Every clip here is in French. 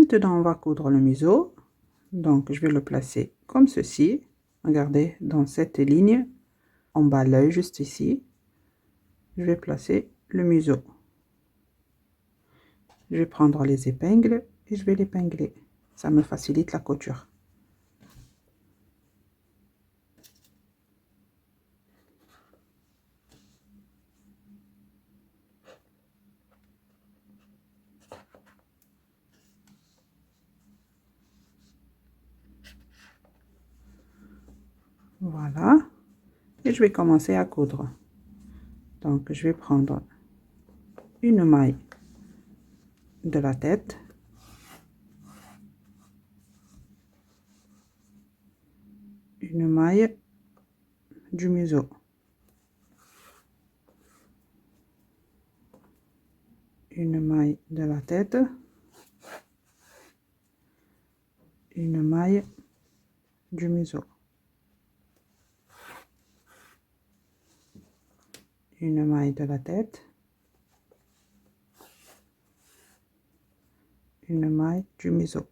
Maintenant, on va coudre le museau. Donc, je vais le placer comme ceci. Regardez, dans cette ligne, en bas l'œil, juste ici. Je vais placer le museau. Je vais prendre les épingles et je vais l'épingler. Ça me facilite la couture. Voilà. Et je vais commencer à coudre. Donc, je vais prendre une maille de la tête. Une maille du museau. Une maille de la tête. Une maille du museau. Une maille de la tête. Une maille du museau.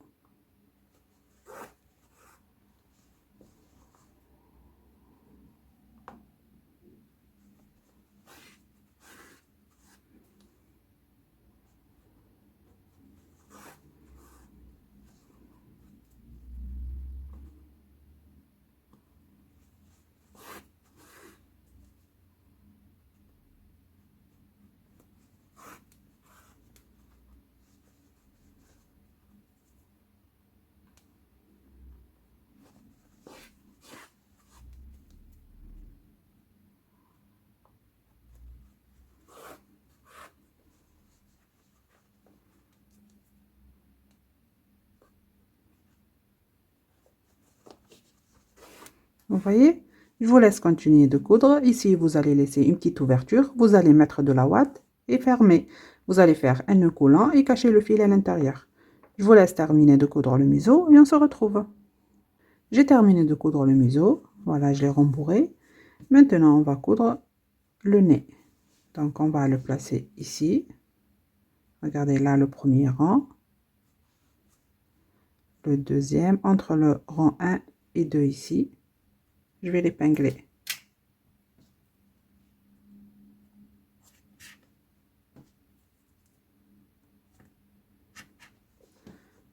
Vous voyez, je vous laisse continuer de coudre. Ici, vous allez laisser une petite ouverture. Vous allez mettre de la ouate et fermer. Vous allez faire un nœud coulant et cacher le fil à l'intérieur. Je vous laisse terminer de coudre le museau et on se retrouve. J'ai terminé de coudre le museau. Voilà, je l'ai rembourré. Maintenant, on va coudre le nez. Donc, on va le placer ici. Regardez là le premier rang. Le deuxième, entre le rang 1 et 2 ici. Je vais l'épingler.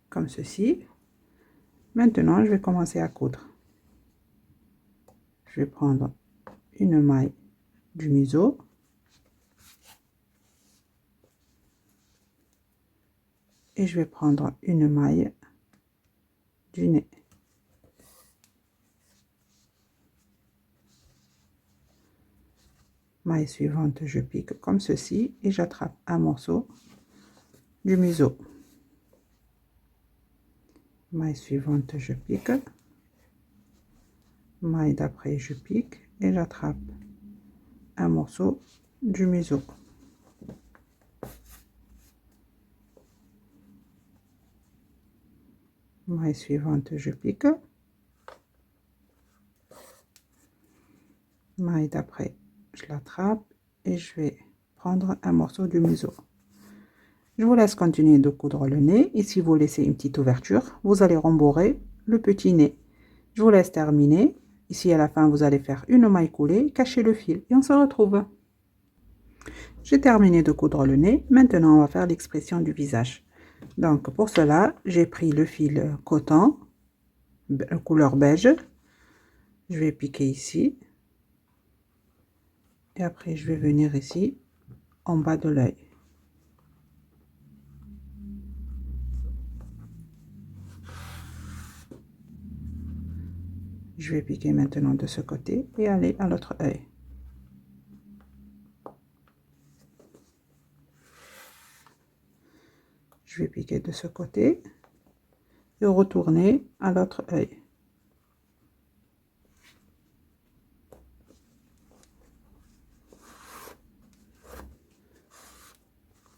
Comme ceci. Maintenant, je vais commencer à coudre. Je vais prendre une maille du museau. Et je vais prendre une maille du nez. Maille suivante, je pique comme ceci et j'attrape un morceau du museau. Maille suivante, je pique. Maille d'après, je pique et j'attrape un morceau du museau. Maille suivante, je pique. Maille d'après, je l'attrape et je vais prendre un morceau du museau. Je vous laisse continuer de coudre le nez et si vous laissez une petite ouverture, vous allez rembourrer le petit nez. Je vous laisse terminer. Ici à la fin, vous allez faire une maille coulée, cacher le fil et on se retrouve. J'ai terminé de coudre le nez. Maintenant, on va faire l'expression du visage. Donc pour cela, j'ai pris le fil coton, couleur beige. Je vais piquer ici. Et après, je vais venir ici, en bas de l'œil. Je vais piquer maintenant de ce côté et aller à l'autre œil. Je vais piquer de ce côté et retourner à l'autre œil.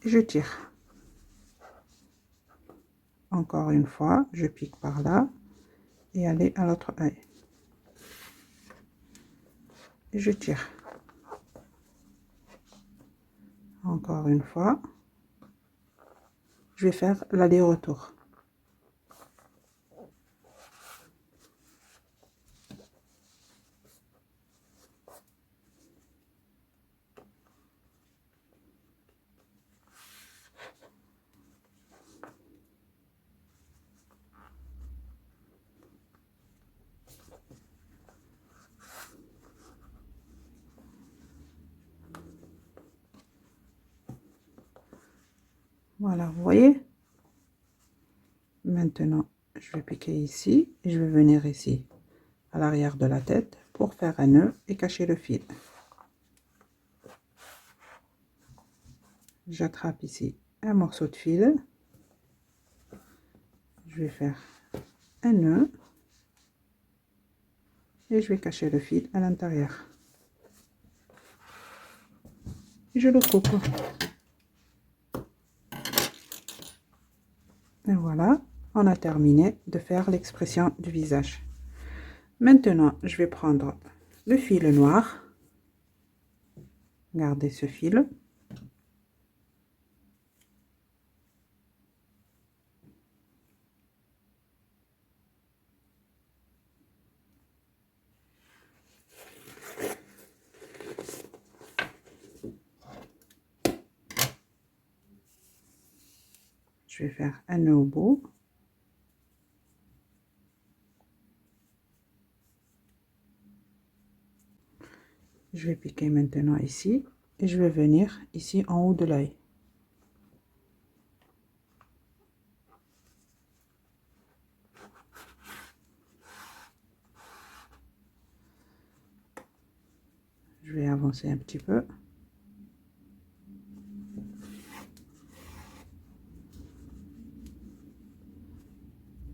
Je tire. Encore une fois, je pique par là et aller à l'autre œil. Et je tire. Encore une fois. Je vais faire l'aller-retour. Voilà, vous voyez? Maintenant, je vais piquer ici et je vais venir ici à l'arrière de la tête pour faire un nœud et cacher le fil. J'attrape ici un morceau de fil. Je vais faire un nœud et je vais cacher le fil à l'intérieur. Je le coupe. Et voilà, on a terminé de faire l'expression du visage. Maintenant, je vais prendre le fil noir. Regardez ce fil. Je vais faire un nœud au bout. Je vais piquer maintenant ici et je vais venir ici en haut de l'œil. Je vais avancer un petit peu.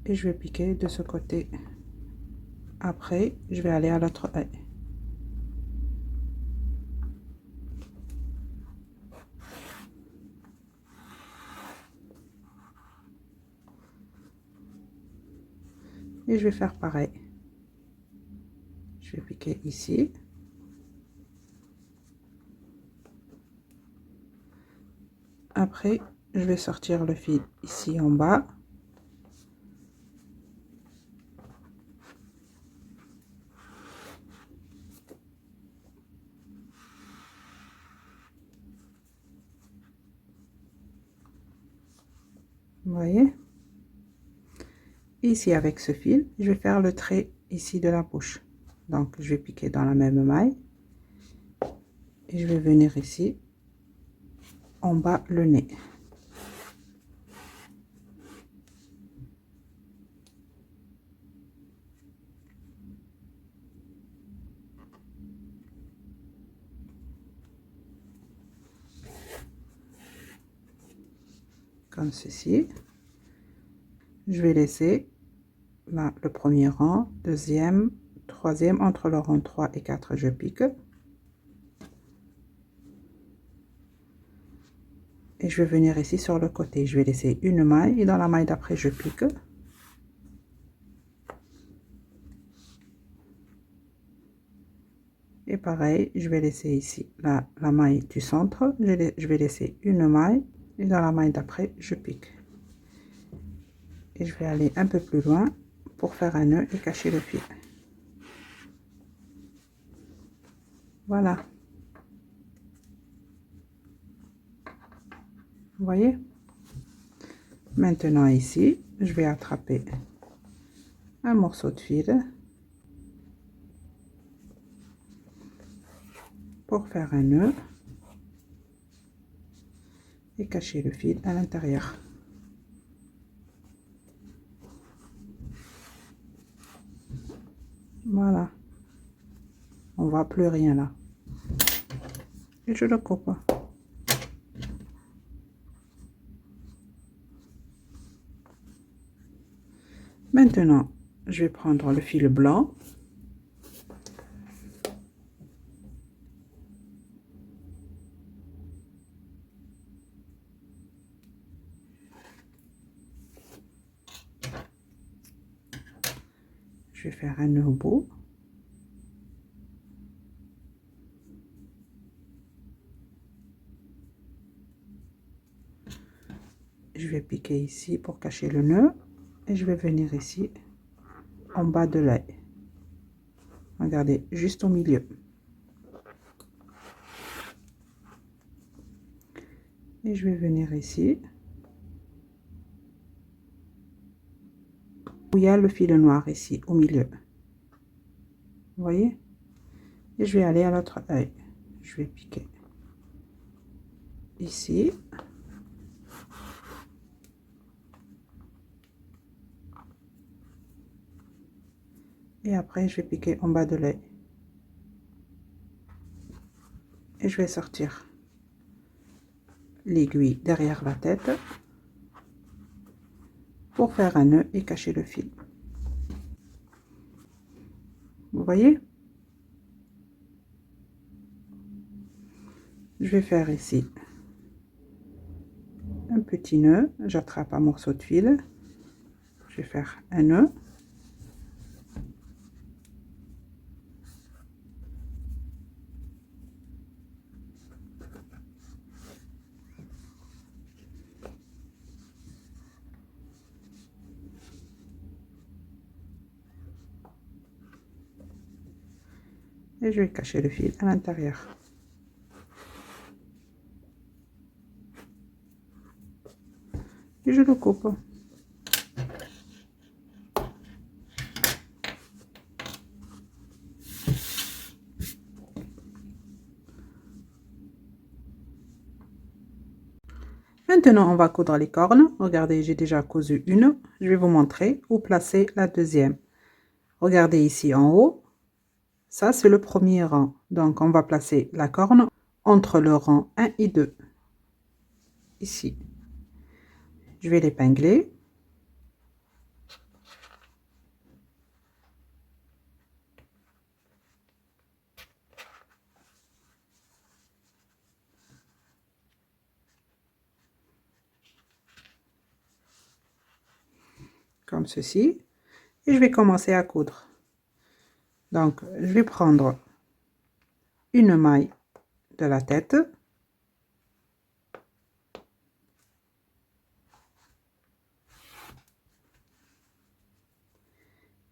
Et je vais piquer de ce côté. Après, je vais aller à l'autre œil. Et je vais faire pareil. Je vais piquer ici. Après, je vais sortir le fil ici en bas. Vous voyez? Ici, avec ce fil, je vais faire le trait ici de la bouche. Donc, je vais piquer dans la même maille. Et je vais venir ici, en bas, le nez. Comme ceci. Je vais laisser là le premier rang, deuxième, troisième, entre le rang 3 et 4, je pique. Et je vais venir ici sur le côté. Je vais laisser une maille et dans la maille d'après, je pique. Et pareil, je vais laisser ici la maille du centre. Je vais laisser une maille et dans la maille d'après, je pique. Et je vais aller un peu plus loin pour faire un nœud et cacher le fil. Voilà. Vous voyez? Maintenant ici, je vais attraper un morceau de fil pour faire un nœud et cacher le fil à l'intérieur. Voilà. On voit plus rien là. Et je le coupe. Maintenant, je vais prendre le fil blanc. Je vais faire un nœud au bout. Je vais piquer ici pour cacher le nœud. Et je vais venir ici en bas de l'œil. Regardez, juste au milieu. Et je vais venir ici où il y a le fil noir ici au milieu. Vous voyez? Et je vais aller à l'autre œil. Je vais piquer ici. Et après, je vais piquer en bas de l'œil. Et je vais sortir l'aiguille derrière la tête pour faire un nœud et cacher le fil. Vous voyez? Je vais faire ici un petit nœud. J'attrape un morceau de fil. Je vais faire un nœud. Et je vais cacher le fil à l'intérieur. Et je le coupe. Maintenant, on va coudre les cornes. Regardez, j'ai déjà cousu une. Je vais vous montrer où placer la deuxième. Regardez ici en haut. Ça, c'est le premier rang. Donc, on va placer la corne entre le rang 1 et 2. Ici. Je vais l'épingler. Comme ceci. Et je vais commencer à coudre. Donc, je vais prendre une maille de la tête.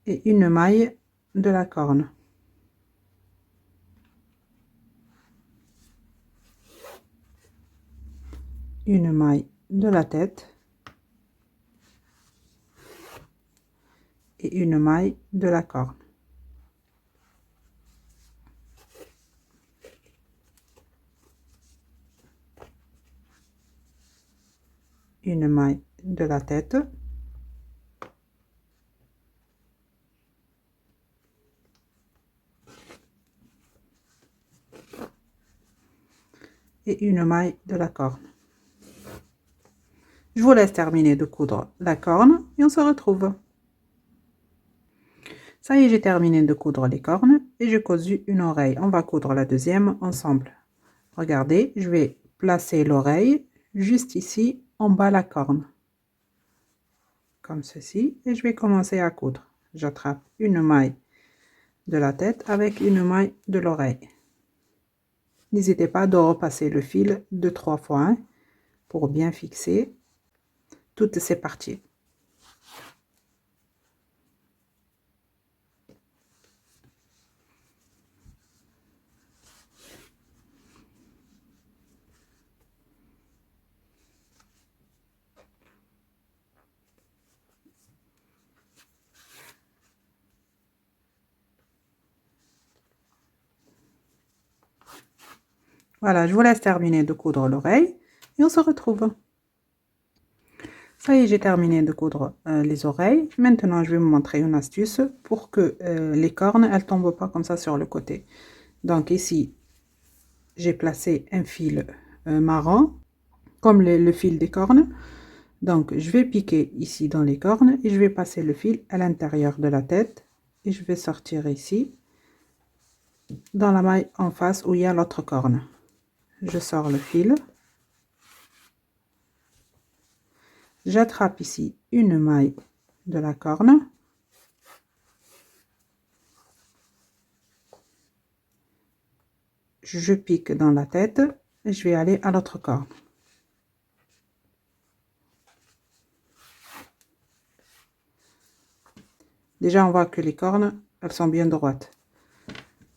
Et une maille de la corne. Une maille de la tête. Et une maille de la corne. Une maille de la tête. Et une maille de la corne. Je vous laisse terminer de coudre la corne et on se retrouve. Ça y est, j'ai terminé de coudre les cornes et j'ai cousu une oreille. On va coudre la deuxième ensemble. Regardez, je vais placer l'oreille juste ici en bas la corne. Comme ceci. Et je vais commencer à coudre. J'attrape une maille de la tête avec une maille de l'oreille. N'hésitez pas de repasser le fil 2-3 fois hein, pour bien fixer toutes ces parties. Voilà, je vous laisse terminer de coudre l'oreille et on se retrouve. Ça y est, j'ai terminé de coudre les oreilles. Maintenant, je vais vous montrer une astuce pour que les cornes, elles tombent pas comme ça sur le côté. Donc ici, j'ai placé un fil marron, comme le fil des cornes. Donc, je vais piquer ici dans les cornes et je vais passer le fil à l'intérieur de la tête. Et je vais sortir ici, dans la maille en face où il y a l'autre corne. Je sors le fil. J'attrape ici une maille de la corne. Je pique dans la tête et je vais aller à l'autre corne. Déjà, on voit que les cornes, elles sont bien droites.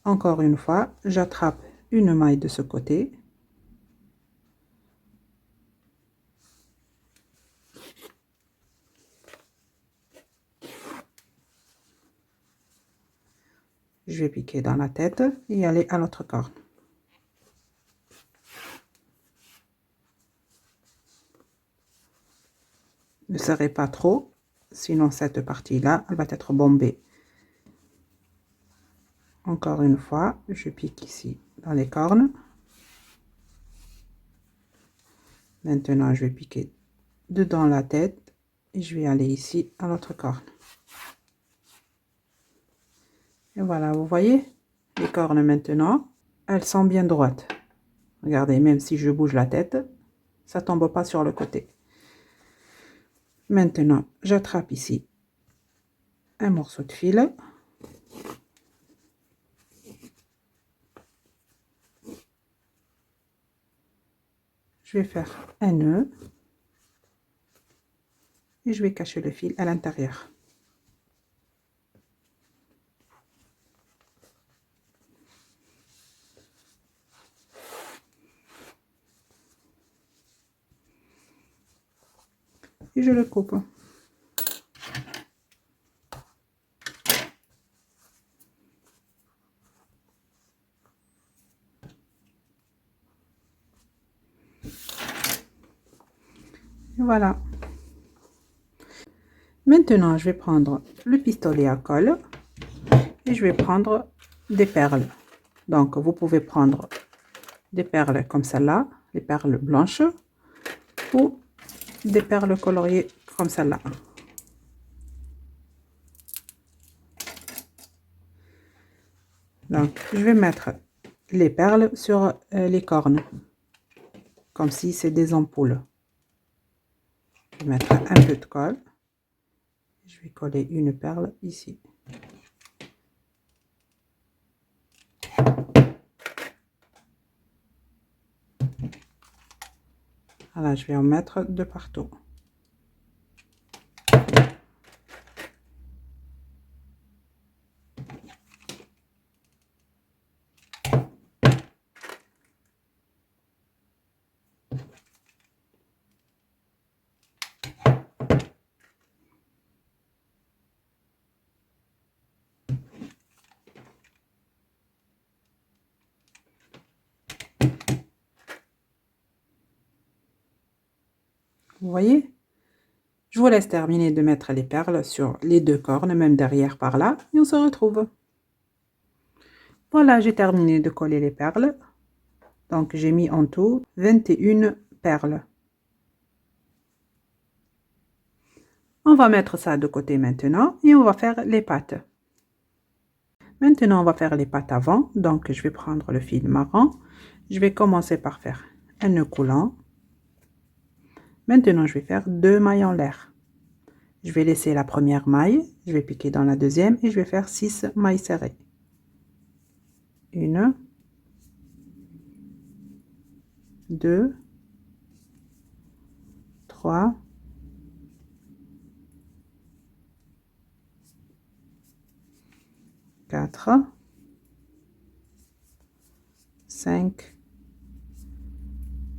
Encore une fois, j'attrape une maille de ce côté. Je vais piquer dans la tête et aller à l'autre corne. Ne serrez pas trop, sinon cette partie-là, elle va être bombée. Encore une fois, je pique ici dans les cornes. Maintenant, je vais piquer dedans la tête et je vais aller ici à l'autre corne. Et voilà, vous voyez, les cornes maintenant, elles sont bien droites. Regardez, même si je bouge la tête, ça tombe pas sur le côté. Maintenant, j'attrape ici un morceau de fil. Je vais faire un nœud et je vais cacher le fil à l'intérieur. Et je le coupe. Et voilà. Maintenant, je vais prendre le pistolet à colle et je vais prendre des perles. Donc, vous pouvez prendre des perles comme celle-là, les perles blanches, ou des perles coloriées comme celle-là. Donc, je vais mettre les perles sur les cornes, comme si c'est des ampoules. Je vais mettre un peu de colle. Je vais coller une perle ici. Voilà, je vais en mettre de partout. Vous voyez? Je vous laisse terminer de mettre les perles sur les deux cornes, même derrière par là, et on se retrouve. Voilà, j'ai terminé de coller les perles. Donc, j'ai mis en tout 21 perles. On va mettre ça de côté maintenant et on va faire les pattes. Maintenant, on va faire les pattes avant. Donc, je vais prendre le fil marron. Je vais commencer par faire un nœud coulant. Maintenant, je vais faire 2 mailles en l'air. Je vais laisser la première maille, je vais piquer dans la deuxième et je vais faire 6 mailles serrées. 1, 2, 3, 4, 5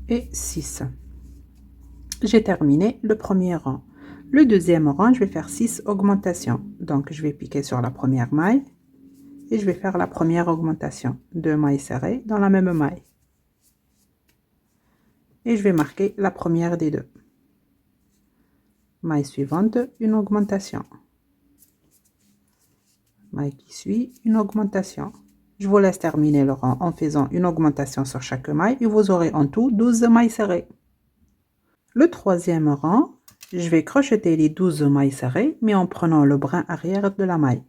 et 6. J'ai terminé le premier rang. Le deuxième rang, je vais faire 6 augmentations. Donc, je vais piquer sur la première maille et je vais faire la première augmentation. 2 mailles serrées dans la même maille. Et je vais marquer la première des deux. Maille suivante, une augmentation. Maille qui suit, une augmentation. Je vous laisse terminer le rang en faisant une augmentation sur chaque maille et vous aurez en tout 12 mailles serrées. Le troisième rang, je vais crocheter les 12 mailles serrées, mais en prenant le brin arrière de la maille.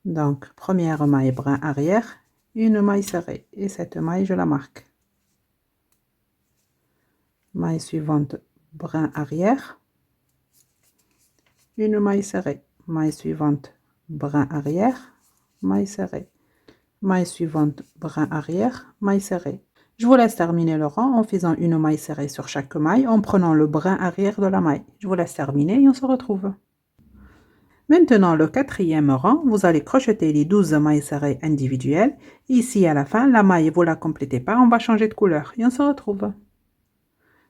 Donc, première maille brin arrière, une maille serrée. Et cette maille, je la marque. Maille suivante, brin arrière, une maille serrée. Maille suivante, brin arrière, maille serrée. Maille suivante, brin arrière, maille serrée. Je vous laisse terminer le rang en faisant une maille serrée sur chaque maille en prenant le brin arrière de la maille. Je vous laisse terminer et on se retrouve. Maintenant, le quatrième rang, vous allez crocheter les 12 mailles serrées individuelles. Ici, à la fin, la maille, vous la complétez pas, on va changer de couleur et on se retrouve.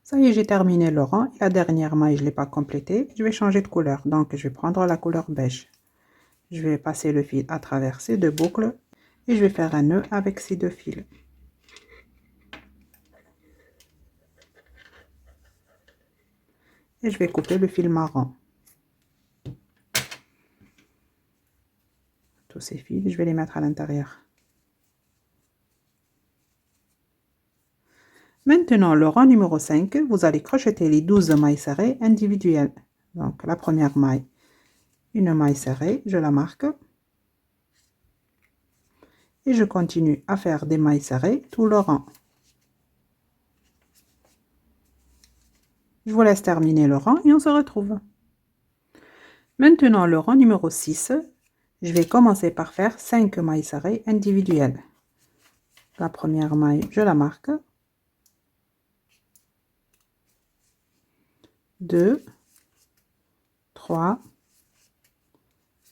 Ça y est, j'ai terminé le rang. La dernière maille, je ne l'ai pas complétée. Je vais changer de couleur, donc je vais prendre la couleur beige. Je vais passer le fil à travers ces deux boucles et je vais faire un nœud avec ces deux fils. Et je vais couper le fil marron. Tous ces fils, je vais les mettre à l'intérieur. Maintenant, le rang numéro 5, vous allez crocheter les 12 mailles serrées individuelles. Donc, la première maille, une maille serrée, je la marque. Et je continue à faire des mailles serrées tout le rang. Je vous laisse terminer le rang et on se retrouve. Maintenant, le rang numéro 6, je vais commencer par faire 5 mailles serrées individuelles. La première maille, je la marque. 2, 3,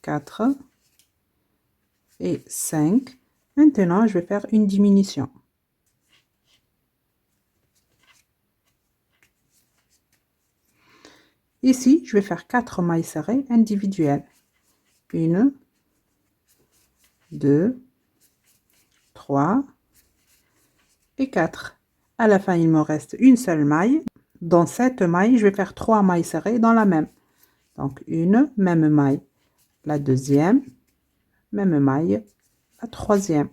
4 et 5. Maintenant, je vais faire une diminution. Ici, je vais faire 4 mailles serrées individuelles. 1, 2, 3 et 4. À la fin, il me reste une seule maille. Dans cette maille, je vais faire 3 mailles serrées dans la même. Donc, une même maille. La deuxième, même maille. La troisième.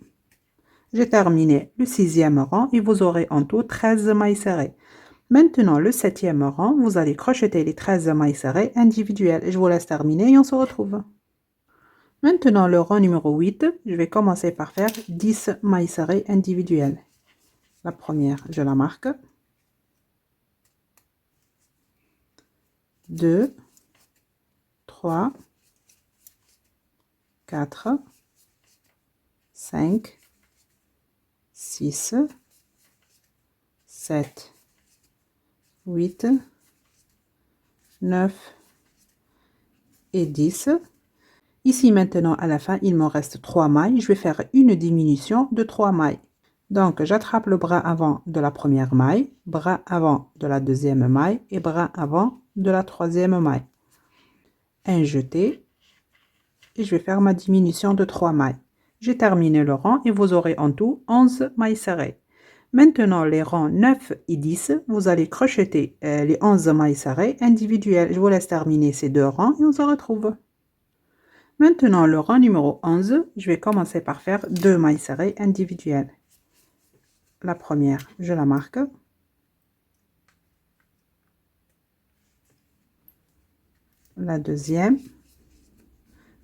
J'ai terminé le 6e rang et vous aurez en tout 13 mailles serrées. Maintenant, le 7e rang, vous allez crocheter les 13 mailles serrées individuelles. Je vous laisse terminer et on se retrouve. Maintenant, le rang numéro 8, je vais commencer par faire 10 mailles serrées individuelles. La première, je la marque. 2, 3, 4, 5, 6, 7, 8, 9 et 10. Ici maintenant à la fin, il me reste 3 mailles. Je vais faire une diminution de 3 mailles. Donc j'attrape le bras avant de la première maille, bras avant de la deuxième maille et bras avant de la troisième maille. Un jeté et je vais faire ma diminution de 3 mailles. J'ai terminé le rang et vous aurez en tout 11 mailles serrées. Maintenant, les rangs 9 et 10, vous allez crocheter les 11 mailles serrées individuelles. Je vous laisse terminer ces deux rangs et on se retrouve. Maintenant, le rang numéro 11, je vais commencer par faire 2 mailles serrées individuelles. La première, je la marque. La deuxième.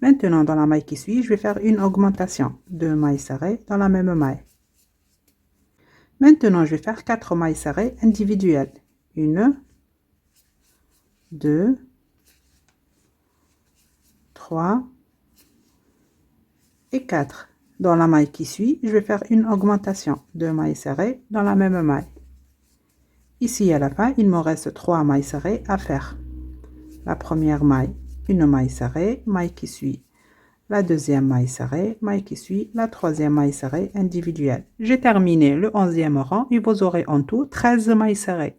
Maintenant, dans la maille qui suit, je vais faire une augmentation. 2 mailles serrées dans la même maille. Maintenant, je vais faire 4 mailles serrées individuelles. 1, 2, 3 et 4. Dans la maille qui suit, je vais faire une augmentation. 2 mailles serrées dans la même maille. Ici, à la fin, il me reste 3 mailles serrées à faire. La première maille, une maille serrée, maille qui suit. La deuxième maille serrée, maille qui suit, la troisième maille serrée individuelle. J'ai terminé le 11e rang et vous aurez en tout 13 mailles serrées.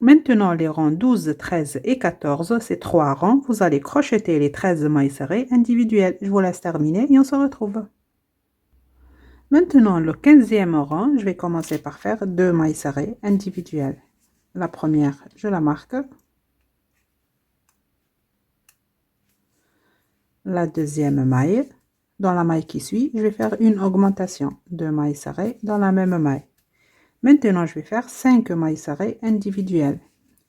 Maintenant, les rangs 12, 13 et 14, ces 3 rangs, vous allez crocheter les 13 mailles serrées individuelles. Je vous laisse terminer et on se retrouve. Maintenant, le 15e rang, je vais commencer par faire 2 mailles serrées individuelles. La première, je la marque. La deuxième maille. Dans la maille qui suit, je vais faire une augmentation. 2 mailles serrées dans la même maille. Maintenant, je vais faire 5 mailles serrées individuelles.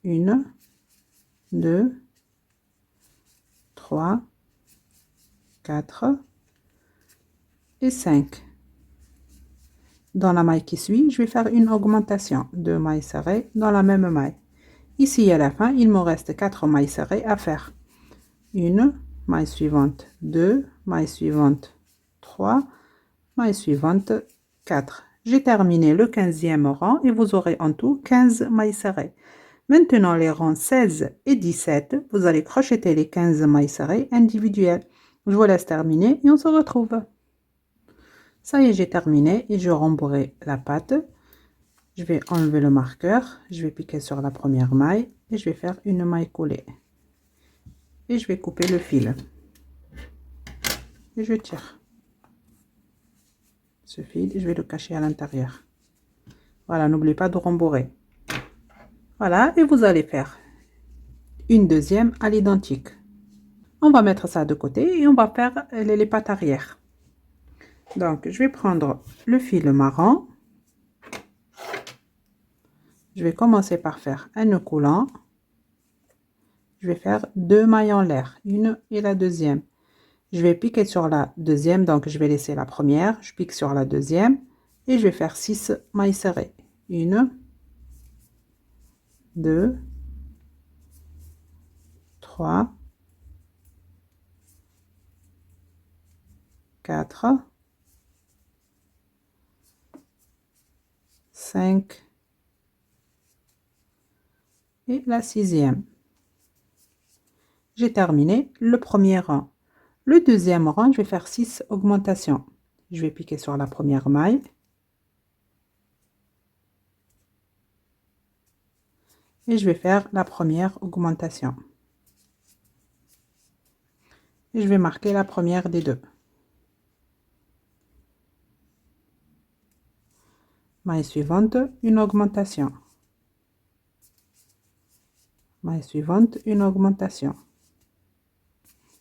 1, 2, 3, 4 et 5. Dans la maille qui suit, je vais faire une augmentation. 2 mailles serrées dans la même maille. Ici, à la fin, il me reste 4 mailles serrées à faire. 1, maille suivante, 2, maille suivante, 3, maille suivante, 4. J'ai terminé le 15e rang et vous aurez en tout 15 mailles serrées. Maintenant, les rangs 16 et 17, vous allez crocheter les 15 mailles serrées individuelles. Je vous laisse terminer et on se retrouve. Ça y est, j'ai terminé et je rembourrai la patte. Je vais enlever le marqueur, je vais piquer sur la première maille et je vais faire une maille collée. Et je vais couper le fil. Et je tire ce fil et je vais le cacher à l'intérieur. Voilà, n'oubliez pas de rembourrer. Voilà, et vous allez faire une deuxième à l'identique. On va mettre ça de côté et on va faire les pattes arrière. Donc, je vais prendre le fil marron. Je vais commencer par faire un nœud coulant. Je vais faire 2 mailles en l'air, une et la deuxième. Je vais piquer sur la deuxième, donc je vais laisser la première, je pique sur la deuxième et je vais faire 6 mailles serrées. 1, 2, 3, 4, 5 et la sixième. J'ai terminé le premier rang. Le deuxième rang, je vais faire 6 augmentations. Je vais piquer sur la première maille. Et je vais faire la première augmentation. Et je vais marquer la première des deux. Maille suivante, une augmentation. Maille suivante, une augmentation.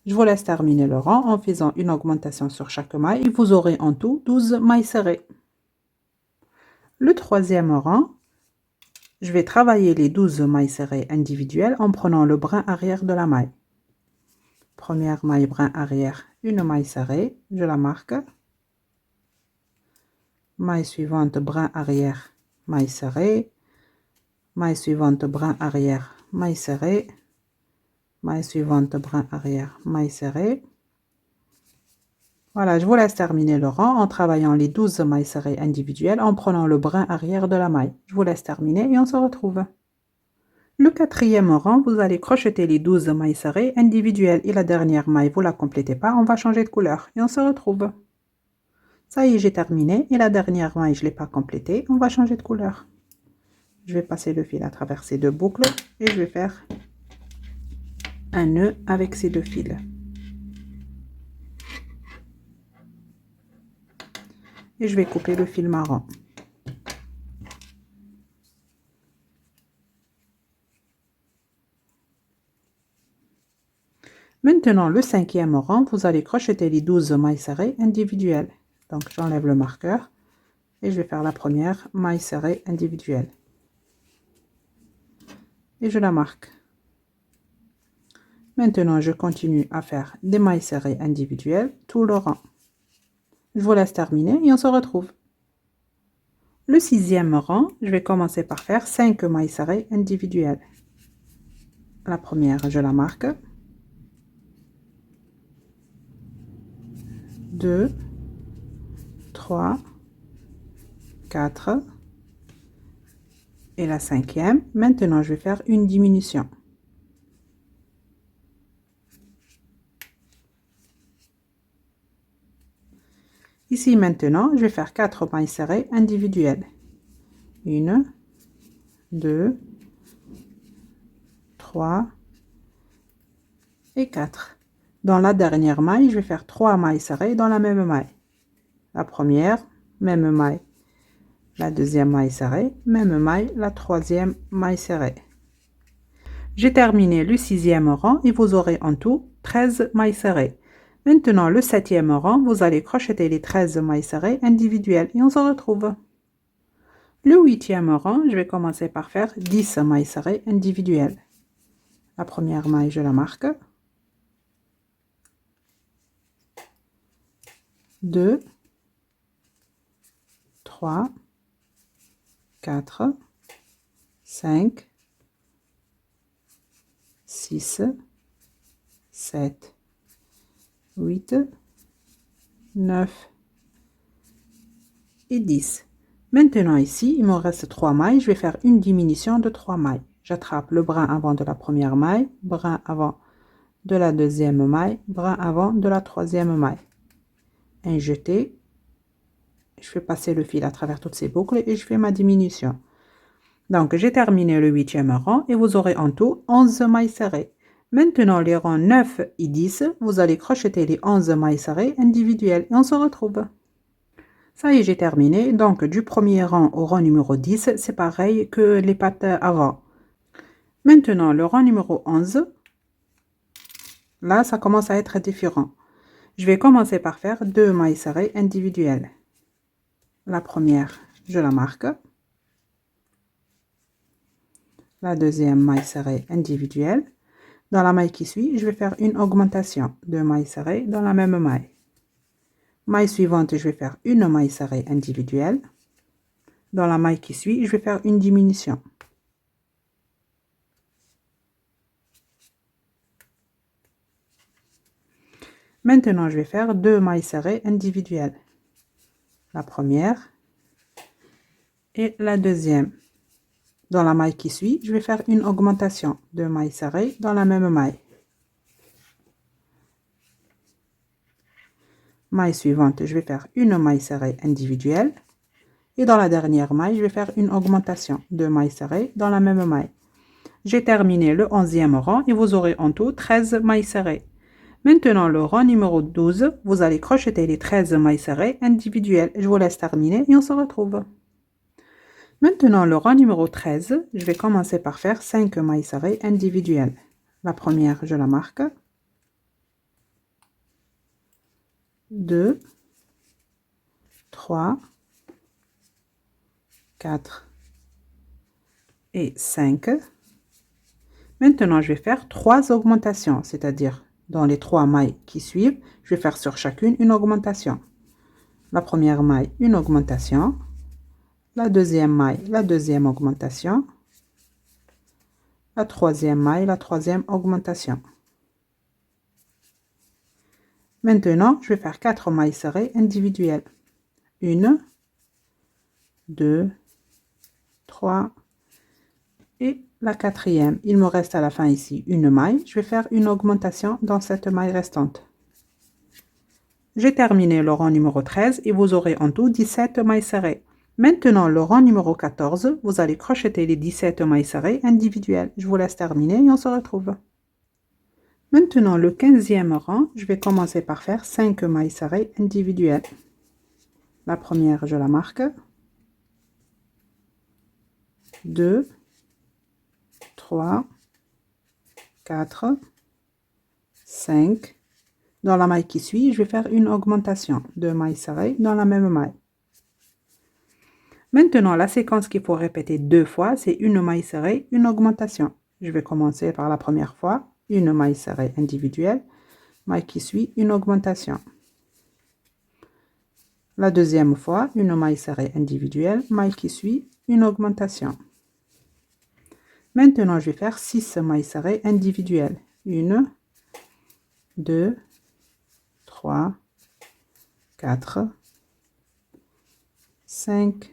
Je vous laisse terminer le rang en faisant une augmentation sur chaque maille et vous aurez en tout 12 mailles serrées. Le troisième rang, je vais travailler les 12 mailles serrées individuelles en prenant le brin arrière de la maille. Première maille brin arrière, une maille serrée, je la marque. Maille suivante, brin arrière, maille serrée. Maille suivante, brin arrière, maille serrée. Maille suivante, brin arrière, maille serrée. Voilà, je vous laisse terminer le rang en travaillant les 12 mailles serrées individuelles en prenant le brin arrière de la maille. Je vous laisse terminer et on se retrouve. Le quatrième rang, vous allez crocheter les 12 mailles serrées individuelles et la dernière maille, vous la complétez pas, on va changer de couleur et on se retrouve. Ça y est, j'ai terminé et la dernière maille, je ne l'ai pas complétée, on va changer de couleur. Je vais passer le fil à travers ces deux boucles et je vais faire un nœud avec ces deux fils. Et je vais couper le fil marron. Maintenant, le cinquième rang, vous allez crocheter les 12 mailles serrées individuelles. Donc, j'enlève le marqueur et je vais faire la première maille serrée individuelle. Et je la marque. Maintenant, je continue à faire des mailles serrées individuelles tout le rang. Je vous laisse terminer et on se retrouve. Le sixième rang, je vais commencer par faire 5 mailles serrées individuelles. La première, je la marque. 2, 3, 4 et la cinquième. Maintenant, je vais faire une diminution. Ici, maintenant, je vais faire 4 mailles serrées individuelles. 1, 2, 3 et 4. Dans la dernière maille, je vais faire 3 mailles serrées dans la même maille. La première, même maille. La deuxième maille serrée, même maille, la troisième maille serrée. J'ai terminé le sixième rang et vous aurez en tout 13 mailles serrées. Maintenant, le septième rang, vous allez crocheter les 13 mailles serrées individuelles et on se retrouve. Le huitième rang, je vais commencer par faire 10 mailles serrées individuelles. La première maille, je la marque. 2, 3, 4, 5, 6, 7, 8, 9 et 10. Maintenant ici, il me reste 3 mailles. Je vais faire une diminution de 3 mailles. J'attrape le brin avant de la première maille, brin avant de la deuxième maille, brin avant de la troisième maille. Un jeté. Je fais passer le fil à travers toutes ces boucles et je fais ma diminution. Donc, j'ai terminé le huitième rang et vous aurez en tout 11 mailles serrées. Maintenant, les rangs 9 et 10, vous allez crocheter les 11 mailles serrées individuelles et on se retrouve. Ça y est, j'ai terminé. Donc, du premier rang au rang numéro 10, c'est pareil que les pattes avant. Maintenant, le rang numéro 11, là, ça commence à être différent. Je vais commencer par faire 2 mailles serrées individuelles. La première, je la marque. la deuxième maille serrée individuelle. Dans la maille qui suit, je vais faire une augmentation, 2 mailles serrées dans la même maille. Maille suivante, je vais faire une maille serrée individuelle. Dans la maille qui suit, je vais faire une diminution. Maintenant, je vais faire 2 mailles serrées individuelles. La première et la deuxième. Dans la maille qui suit, je vais faire une augmentation, 2 mailles serrées dans la même maille. Maille suivante, je vais faire une maille serrée individuelle. Et dans la dernière maille, je vais faire une augmentation, 2 mailles serrées dans la même maille. J'ai terminé le 11e rang et vous aurez en tout 13 mailles serrées. Maintenant, le rang numéro 12, vous allez crocheter les 13 mailles serrées individuelles. Je vous laisse terminer et on se retrouve. Maintenant, le rang numéro 13, je vais commencer par faire 5 mailles serrées individuelles. La première, je la marque. 2, 3, 4 et 5. Maintenant, je vais faire 3 augmentations, c'est-à-dire dans les 3 mailles qui suivent, je vais faire sur chacune une augmentation. La première maille, une augmentation. La deuxième maille, la deuxième augmentation. La troisième maille, la troisième augmentation. Maintenant, je vais faire 4 mailles serrées individuelles. 1, 2, 3 et la quatrième. Il me reste à la fin ici une maille. Je vais faire une augmentation dans cette maille restante. J'ai terminé le rang numéro 13 et vous aurez en tout 17 mailles serrées. Maintenant, le rang numéro 14, vous allez crocheter les 17 mailles serrées individuelles. Je vous laisse terminer et on se retrouve. Maintenant, le 15e rang, je vais commencer par faire 5 mailles serrées individuelles. La première, je la marque. 2, 3, 4, 5. Dans la maille qui suit, je vais faire une augmentation, 2 mailles serrées dans la même maille. Maintenant, la séquence qu'il faut répéter 2 fois, c'est une maille serrée, une augmentation. Je vais commencer par la première fois, une maille serrée individuelle, maille qui suit, une augmentation. La deuxième fois, une maille serrée individuelle, maille qui suit, une augmentation. Maintenant, je vais faire 6 mailles serrées individuelles. 1, 2, 3, 4, 5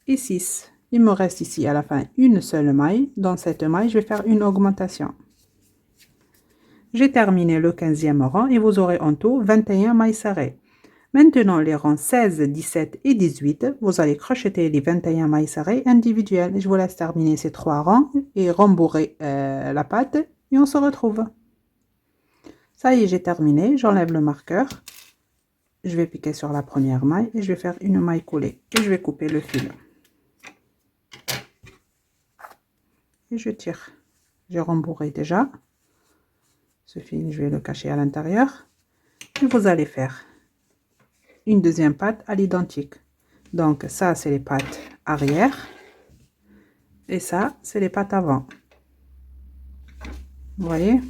et 6. Il me reste ici à la fin une seule maille. Dans cette maille, je vais faire une augmentation. J'ai terminé le 15e rang et vous aurez en tout 21 mailles serrées. Maintenant, les rangs 16, 17 et 18, vous allez crocheter les 21 mailles serrées individuelles. Je vous laisse terminer ces 3 rangs et rembourrer la patte et on se retrouve. Ça y est, j'ai terminé. J'enlève le marqueur. Je vais piquer sur la première maille et je vais faire une maille coulée. Et je vais couper le fil. Et je tire. J'ai rembourré déjà. Ce fil, je vais le cacher à l'intérieur. Et vous allez faire une deuxième patte à l'identique. Donc ça, c'est les pattes arrière. Et ça, c'est les pattes avant. Vous voyez?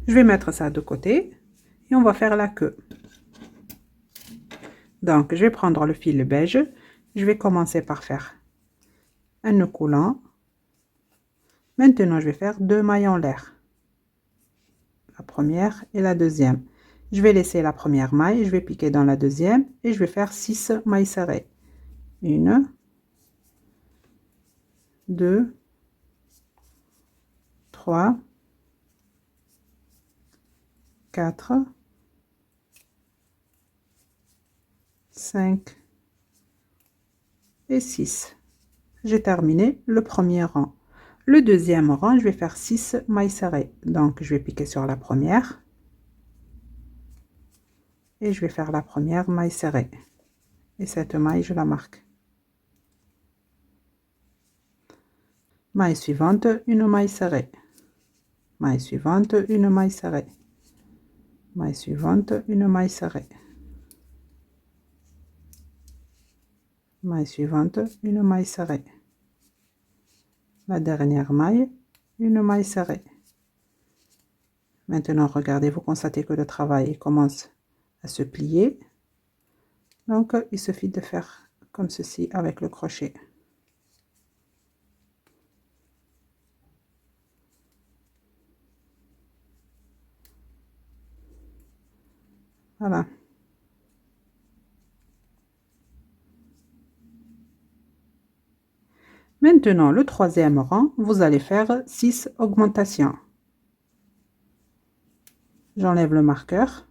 Je vais mettre ça de côté. Et on va faire la queue. Donc, je vais prendre le fil beige. Je vais commencer par faire un nœud coulant. Maintenant, je vais faire 2 mailles en l'air. La première et la deuxième. Je vais laisser la première maille, je vais piquer dans la deuxième et je vais faire 6 mailles serrées. 1, 2, 3, 4, 5 et 6. J'ai terminé le premier rang. Le deuxième rang, je vais faire 6 mailles serrées. Donc, je vais piquer sur la première. Et je vais faire la première maille serrée. Et cette maille, je la marque. Maille suivante, une maille serrée. Maille suivante, une maille serrée. Maille suivante, une maille serrée. Maille suivante, une maille serrée. la dernière maille, une maille serrée. Maintenant, regardez, vous constatez que le travail commence à se plier. Donc, il suffit de faire comme ceci avec le crochet. Voilà. Maintenant, le troisième rang, vous allez faire 6 augmentations. J'enlève le marqueur.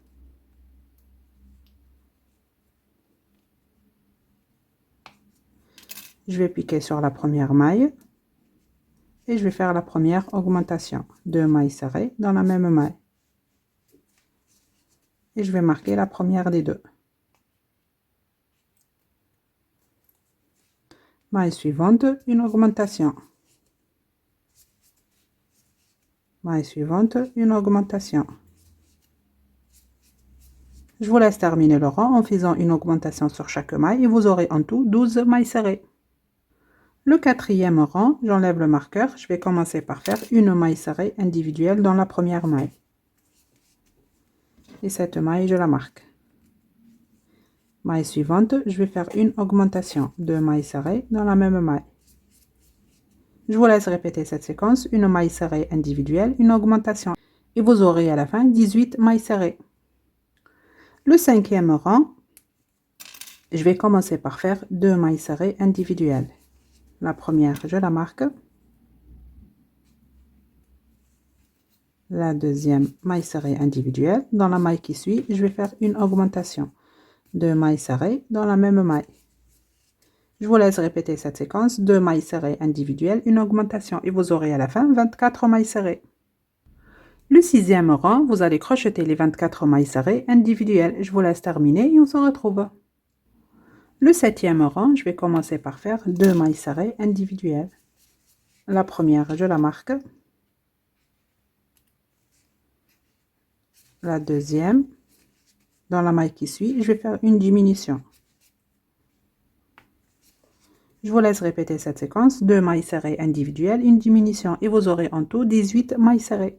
Je vais piquer sur la première maille. Et je vais faire la première augmentation. 2 mailles serrées dans la même maille. Et je vais marquer la première des deux. Maille suivante, une augmentation. Maille suivante, une augmentation. Je vous laisse terminer le rang en faisant une augmentation sur chaque maille et vous aurez en tout 12 mailles serrées. Le quatrième rang, j'enlève le marqueur. Je vais commencer par faire une maille serrée individuelle dans la première maille. Et cette maille, je la marque. Maille suivante, je vais faire une augmentation. 2 mailles serrées dans la même maille. Je vous laisse répéter cette séquence, une maille serrée individuelle, une augmentation. Et vous aurez à la fin 18 mailles serrées. Le cinquième rang, je vais commencer par faire 2 mailles serrées individuelles. La première, je la marque. La deuxième, maille serrée individuelle. Dans la maille qui suit, je vais faire une augmentation. 2 mailles serrées dans la même maille. Je vous laisse répéter cette séquence, 2 mailles serrées individuelles, une augmentation et vous aurez à la fin 24 mailles serrées. Le sixième rang, vous allez crocheter les 24 mailles serrées individuelles. Je vous laisse terminer et on se retrouve. Le septième rang, je vais commencer par faire 2 mailles serrées individuelles. La première, je la marque. La deuxième, dans la maille qui suit, je vais faire une diminution. Je vous laisse répéter cette séquence, 2 mailles serrées individuelles, une diminution et vous aurez en tout 18 mailles serrées.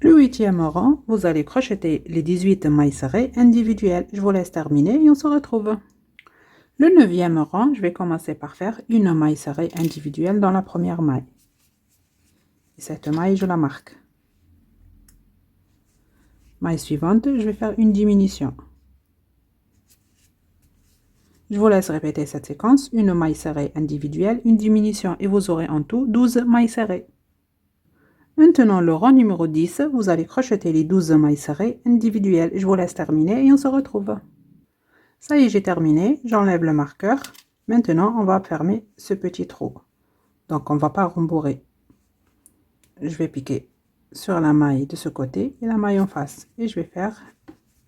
Le huitième rang, vous allez crocheter les 18 mailles serrées individuelles. Je vous laisse terminer et on se retrouve. Le neuvième rang, je vais commencer par faire une maille serrée individuelle dans la première maille. Et cette maille, je la marque. Maille suivante, je vais faire une diminution. Je vous laisse répéter cette séquence, une maille serrée individuelle, une diminution et vous aurez en tout 12 mailles serrées. Maintenant, le rang numéro 10, vous allez crocheter les 12 mailles serrées individuelles. Je vous laisse terminer et on se retrouve. Ça y est, j'ai terminé. J'enlève le marqueur. Maintenant, on va fermer ce petit trou. Donc, on ne va pas rembourrer. Je vais piquer sur la maille de ce côté et la maille en face. Et je vais faire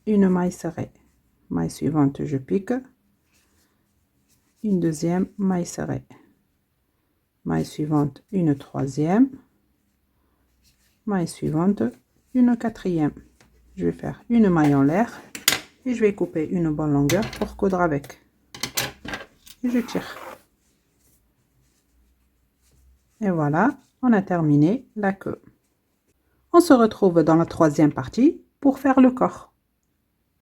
une maille serrée. Maille suivante, je pique. Une deuxième maille serrée. Maille suivante, une troisième. Maille suivante, une quatrième. Je vais faire une maille en l'air et je vais couper une bonne longueur pour coudre avec. Et je tire. Et voilà, on a terminé la queue. On se retrouve dans la troisième partie pour faire le corps.